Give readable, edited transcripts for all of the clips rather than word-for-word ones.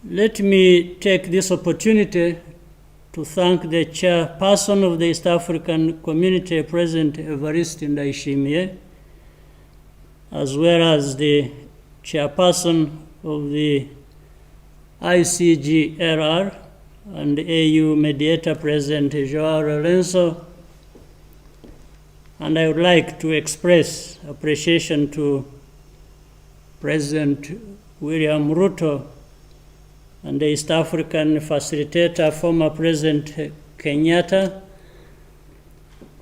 Let me take this opportunity to thank the chairperson of the East African Community, President Evariste Ndayishimiye, as well as the chairperson of the ICGLR and AU mediator, President João Lourenço. And I would like to express appreciation to President William Ruto and the East African facilitator, former President Kenyatta,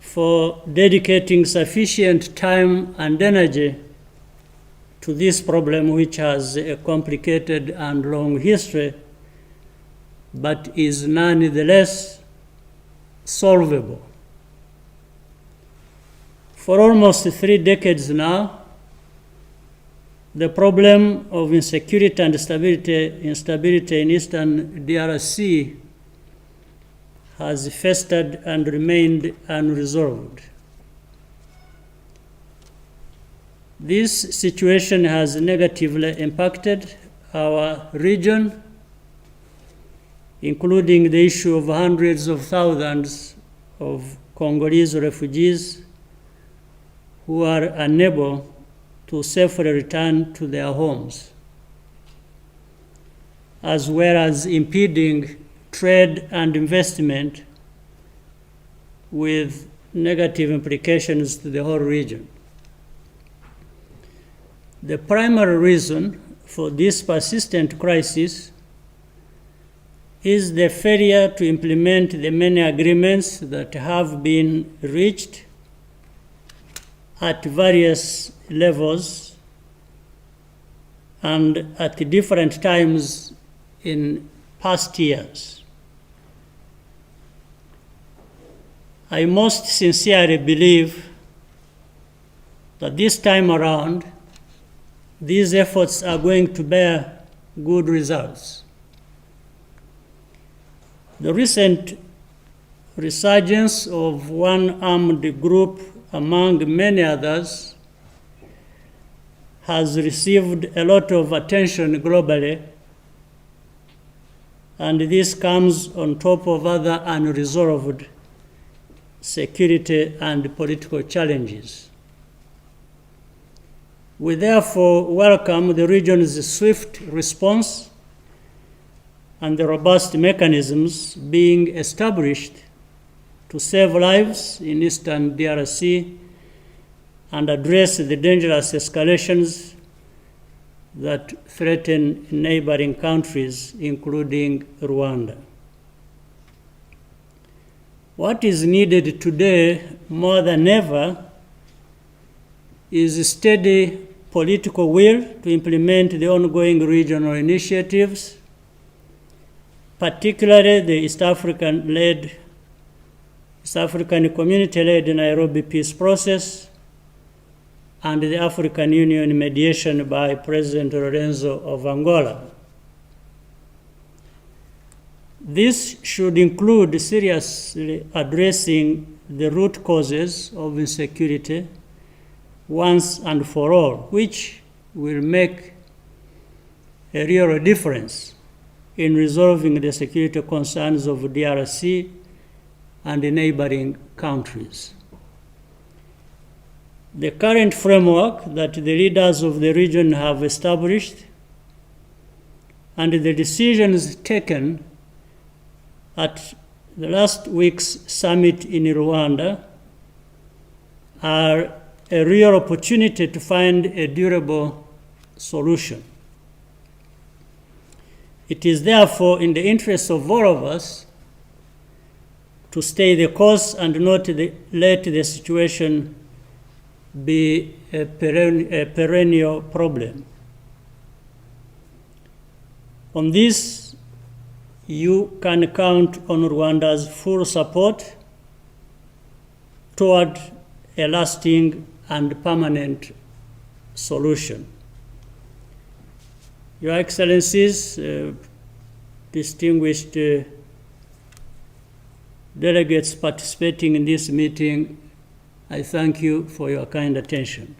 for dedicating sufficient time and energy to this problem, which has a complicated and long history, but is nonetheless solvable. For almost 3 decades now, the problem of insecurity and instability in Eastern DRC has festered and remained unresolved. This situation has negatively impacted our region, including the issue of hundreds of thousands of Congolese refugees who are unable to safely return to their homes, as well as impeding trade and investment with negative implications to the whole region. The primary reason for this persistent crisis is the failure to implement the many agreements that have been reached at various levels and at different times in past years. I most sincerely believe that this time around, these efforts are going to bear good results. The recent resurgence of one armed group, among many others, has received a lot of attention globally, and this comes on top of other unresolved security and political challenges. We therefore welcome the region's swift response and the robust mechanisms being established to save lives in Eastern DRC and address the dangerous escalations that threaten neighboring countries, including Rwanda. What is needed today more than ever is steady political will to implement the ongoing regional initiatives, particularly the East African Community-led Nairobi Peace Process and the African Union mediation by President Lourenço of Angola. This should include seriously addressing the root causes of insecurity once and for all, which will make a real difference in resolving the security concerns of DRC and the neighboring countries. The current framework that the leaders of the region have established and the decisions taken at the last week's summit in Rwanda are a real opportunity to find a durable solution. It is therefore in the interest of all of us to stay the course and not let the situation be a perennial problem. On this, you can count on Rwanda's full support toward a lasting and permanent solution. Your Excellencies, distinguished delegates participating in this meeting, I thank you for your kind attention.